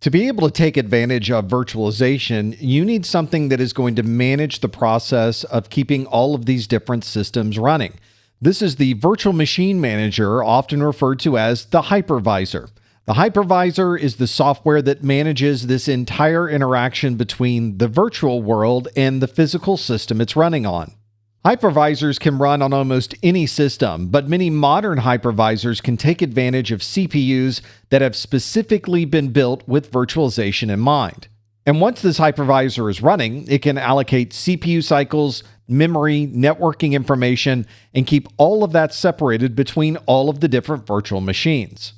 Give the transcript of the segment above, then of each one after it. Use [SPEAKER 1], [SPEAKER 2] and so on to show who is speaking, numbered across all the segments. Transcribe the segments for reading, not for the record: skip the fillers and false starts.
[SPEAKER 1] To be able to take advantage of virtualization, you need something that is going to manage the process of keeping all of these different systems running. This is the virtual machine manager, often referred to as the hypervisor. The hypervisor is the software that manages this entire interaction between the virtual world and the physical system it's running on. Hypervisors can run on almost any system, but many modern hypervisors can take advantage of CPUs that have specifically been built with virtualization in mind. And once this hypervisor is running, it can allocate CPU cycles, memory, networking information, and keep all of that separated between all of the different virtual machines.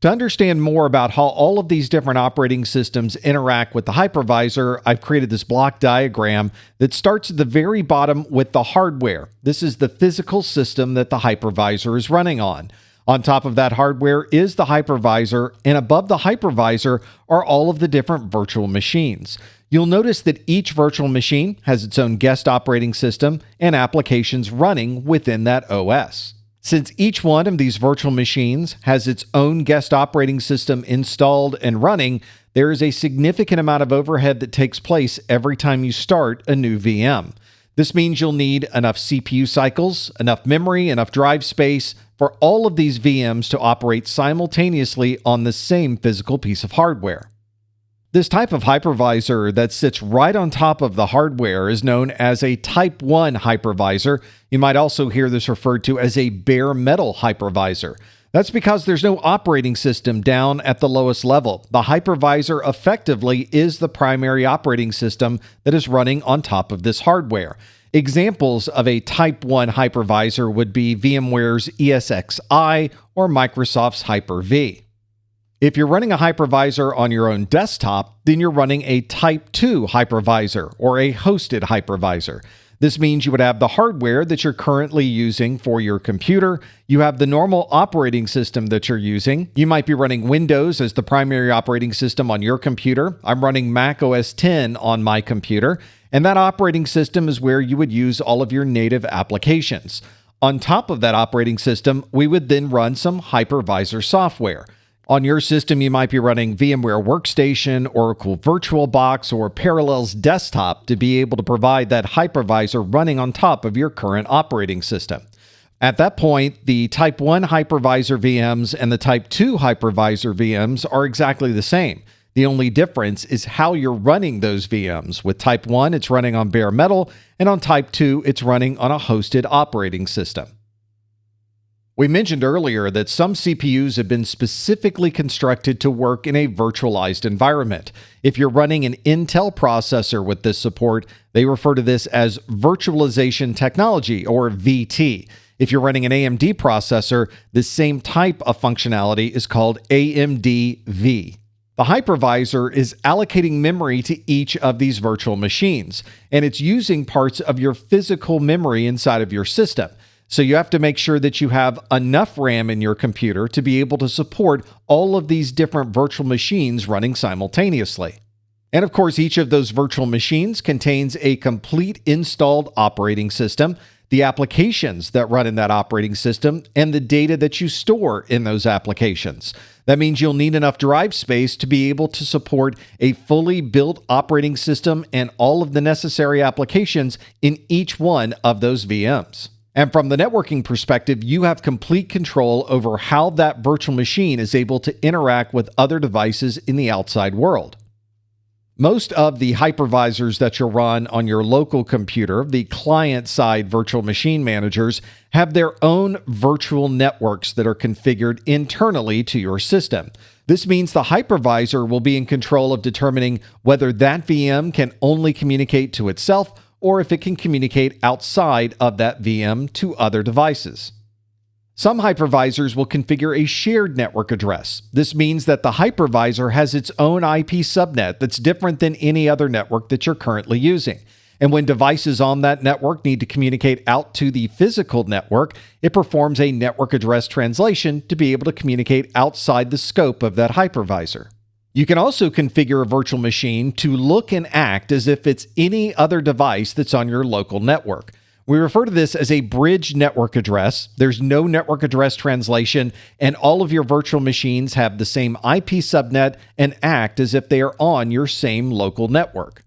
[SPEAKER 1] To understand more about how all of these different operating systems interact with the hypervisor, I've created this block diagram that starts at the very bottom with the hardware. This is the physical system that the hypervisor is running on. On top of that hardware is the hypervisor, and above the hypervisor are all of the different virtual machines. You'll notice that each virtual machine has its own guest operating system and applications running within that OS. Since each one of these virtual machines has its own guest operating system installed and running, there is a significant amount of overhead that takes place every time you start a new VM. This means you'll need enough CPU cycles, enough memory, enough drive space for all of these VMs to operate simultaneously on the same physical piece of hardware. This type of hypervisor that sits right on top of the hardware is known as a Type 1 hypervisor. You might also hear this referred to as a bare metal hypervisor. That's because there's no operating system down at the lowest level. The hypervisor effectively is the primary operating system that is running on top of this hardware. Examples of a Type 1 hypervisor would be VMware's ESXi or Microsoft's Hyper-V. If you're running a hypervisor on your own desktop, then you're running a Type 2 hypervisor or a hosted hypervisor. This means you would have the hardware that you're currently using for your computer. You have the normal operating system that you're using. You might be running Windows as the primary operating system on your computer. I'm running Mac OS X on my computer, and that operating system is where you would use all of your native applications. On top of that operating system, we would then run some hypervisor software. On your system, you might be running VMware Workstation, Oracle VirtualBox, or Parallels Desktop to be able to provide that hypervisor running on top of your current operating system. At that point, the Type 1 hypervisor VMs and the Type 2 hypervisor VMs are exactly the same. The only difference is how you're running those VMs. With Type 1, it's running on bare metal, and on Type 2, it's running on a hosted operating system. We mentioned earlier that some CPUs have been specifically constructed to work in a virtualized environment. If you're running an Intel processor with this support, they refer to this as virtualization technology, or VT. If you're running an AMD processor, the same type of functionality is called AMD-V. The hypervisor is allocating memory to each of these virtual machines, and it's using parts of your physical memory inside of your system. So you have to make sure that you have enough RAM in your computer to be able to support all of these different virtual machines running simultaneously. And of course, each of those virtual machines contains a complete installed operating system, the applications that run in that operating system, and the data that you store in those applications. That means you'll need enough drive space to be able to support a fully built operating system and all of the necessary applications in each one of those VMs. And from the networking perspective, you have complete control over how that virtual machine is able to interact with other devices in the outside world. Most of the hypervisors that you'll run on your local computer, the client-side virtual machine managers, have their own virtual networks that are configured internally to your system. This means the hypervisor will be in control of determining whether that VM can only communicate to itself or if it can communicate outside of that VM to other devices. Some hypervisors will configure a shared network address. This means that the hypervisor has its own IP subnet that's different than any other network that you're currently using. And when devices on that network need to communicate out to the physical network, it performs a network address translation to be able to communicate outside the scope of that hypervisor. You can also configure a virtual machine to look and act as if it's any other device that's on your local network. We refer to this as a bridge network address. There's no network address translation, and all of your virtual machines have the same IP subnet and act as if they are on your same local network.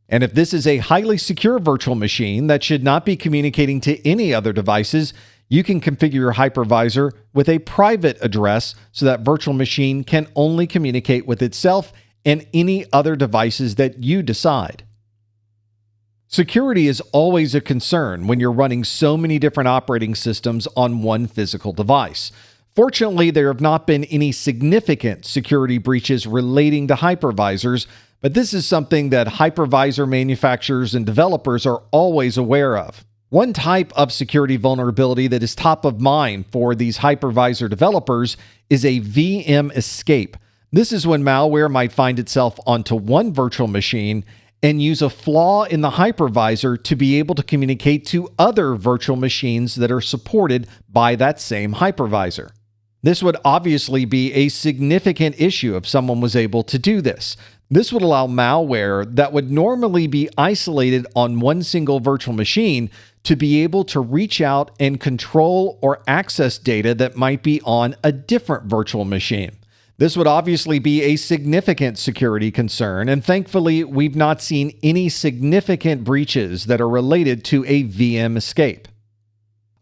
[SPEAKER 1] And if this is a highly secure virtual machine that should not be communicating to any other devices, you can configure your hypervisor with a private address so that virtual machine can only communicate with itself and any other devices that you decide. Security is always a concern when you're running so many different operating systems on one physical device. Fortunately, there have not been any significant security breaches relating to hypervisors, but this is something that hypervisor manufacturers and developers are always aware of. One type of security vulnerability that is top of mind for these hypervisor developers is a VM escape. This is when malware might find itself onto one virtual machine and use a flaw in the hypervisor to be able to communicate to other virtual machines that are supported by that same hypervisor. This would obviously be a significant issue if someone was able to do this. This would allow malware that would normally be isolated on one single virtual machine to be able to reach out and control or access data that might be on a different virtual machine. This would obviously be a significant security concern, and thankfully, we've not seen any significant breaches that are related to a VM escape.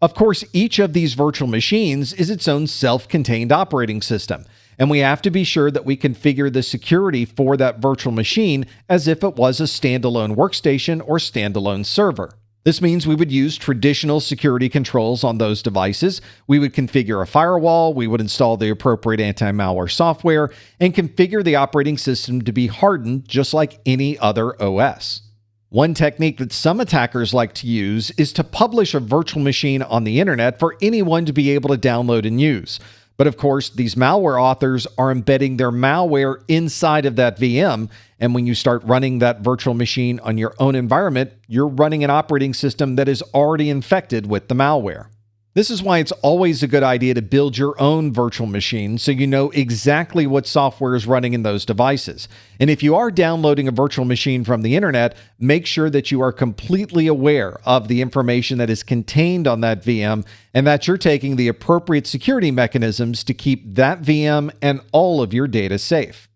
[SPEAKER 1] Of course, each of these virtual machines is its own self-contained operating system, and we have to be sure that we configure the security for that virtual machine as if it was a standalone workstation or standalone server. This means we would use traditional security controls on those devices. We would configure a firewall, we would install the appropriate anti-malware software, and configure the operating system to be hardened just like any other OS. One technique that some attackers like to use is to publish a virtual machine on the internet for anyone to be able to download and use. But of course, these malware authors are embedding their malware inside of that VM, and when you start running that virtual machine on your own environment, you're running an operating system that is already infected with the malware. This is why it's always a good idea to build your own virtual machine so you know exactly what software is running in those devices. And if you are downloading a virtual machine from the internet, make sure that you are completely aware of the information that is contained on that VM and that you're taking the appropriate security mechanisms to keep that VM and all of your data safe.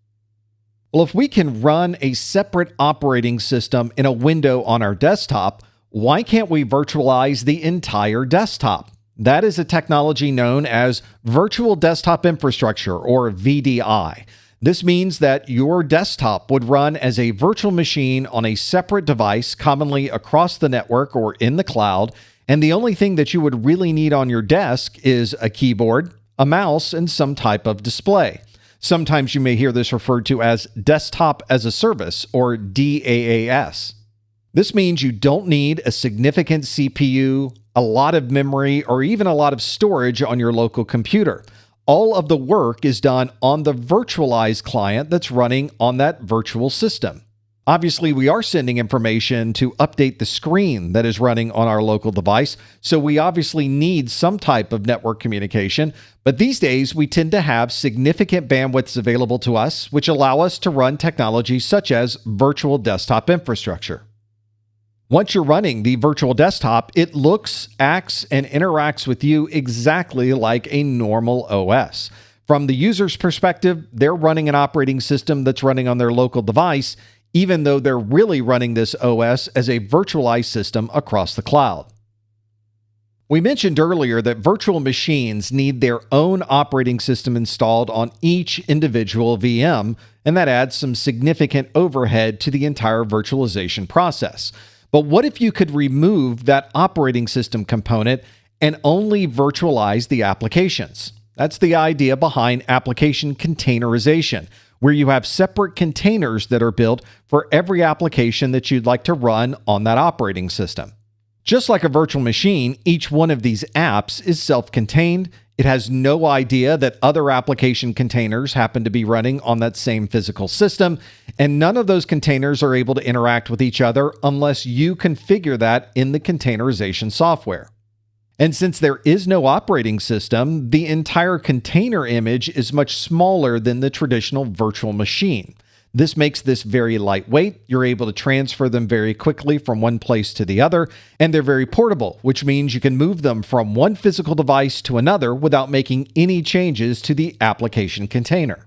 [SPEAKER 1] Well, if we can run a separate operating system in a window on our desktop, why can't we virtualize the entire desktop? That is a technology known as Virtual Desktop Infrastructure, or VDI. This means that your desktop would run as a virtual machine on a separate device, commonly across the network or in the cloud, and the only thing that you would really need on your desk is a keyboard, a mouse, and some type of display. Sometimes you may hear this referred to as Desktop as a Service, or DAAS. This means you don't need a significant CPU, a lot of memory, or even a lot of storage on your local computer. All of the work is done on the virtualized client that's running on that virtual system. Obviously, we are sending information to update the screen that is running on our local device, so we obviously need some type of network communication, but these days we tend to have significant bandwidths available to us, which allow us to run technologies such as virtual desktop infrastructure. Once you're running the virtual desktop, it looks, acts, and interacts with you exactly like a normal OS. From the user's perspective, they're running an operating system that's running on their local device, even though they're really running this OS as a virtualized system across the cloud. We mentioned earlier that virtual machines need their own operating system installed on each individual VM, and that adds some significant overhead to the entire virtualization process. But what if you could remove that operating system component and only virtualize the applications? That's the idea behind application containerization, where you have separate containers that are built for every application that you'd like to run on that operating system. Just like a virtual machine, each one of these apps is self-contained. It has no idea that other application containers happen to be running on that same physical system, and none of those containers are able to interact with each other unless you configure that in the containerization software. And since there is no operating system, the entire container image is much smaller than the traditional virtual machine. This makes this very lightweight. You're able to transfer them very quickly from one place to the other, and they're very portable, which means you can move them from one physical device to another without making any changes to the application container.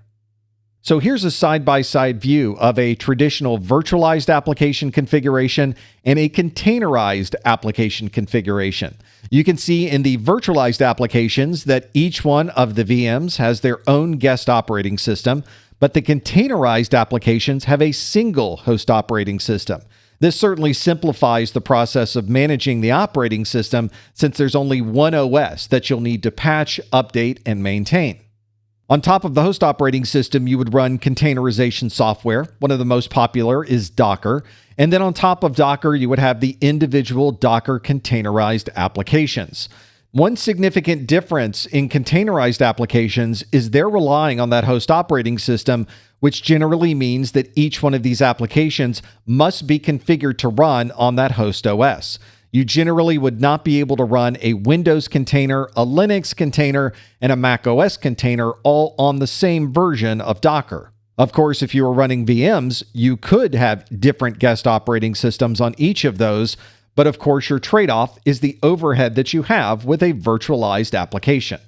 [SPEAKER 1] So here's a side-by-side view of a traditional virtualized application configuration and a containerized application configuration. You can see in the virtualized applications that each one of the VMs has their own guest operating system, but the containerized applications have a single host operating system. This certainly simplifies the process of managing the operating system since there's only one OS that you'll need to patch, update, and maintain. On top of the host operating system, you would run containerization software. One of the most popular is Docker. And then on top of Docker, you would have the individual Docker containerized applications. One significant difference in containerized applications is they're relying on that host operating system, which generally means that each one of these applications must be configured to run on that host OS. You generally would not be able to run a Windows container, a Linux container, and a Mac OS container all on the same version of Docker. Of course, if you were running VMs, you could have different guest operating systems on each of those, but of course your trade-off is the overhead that you have with a virtualized application.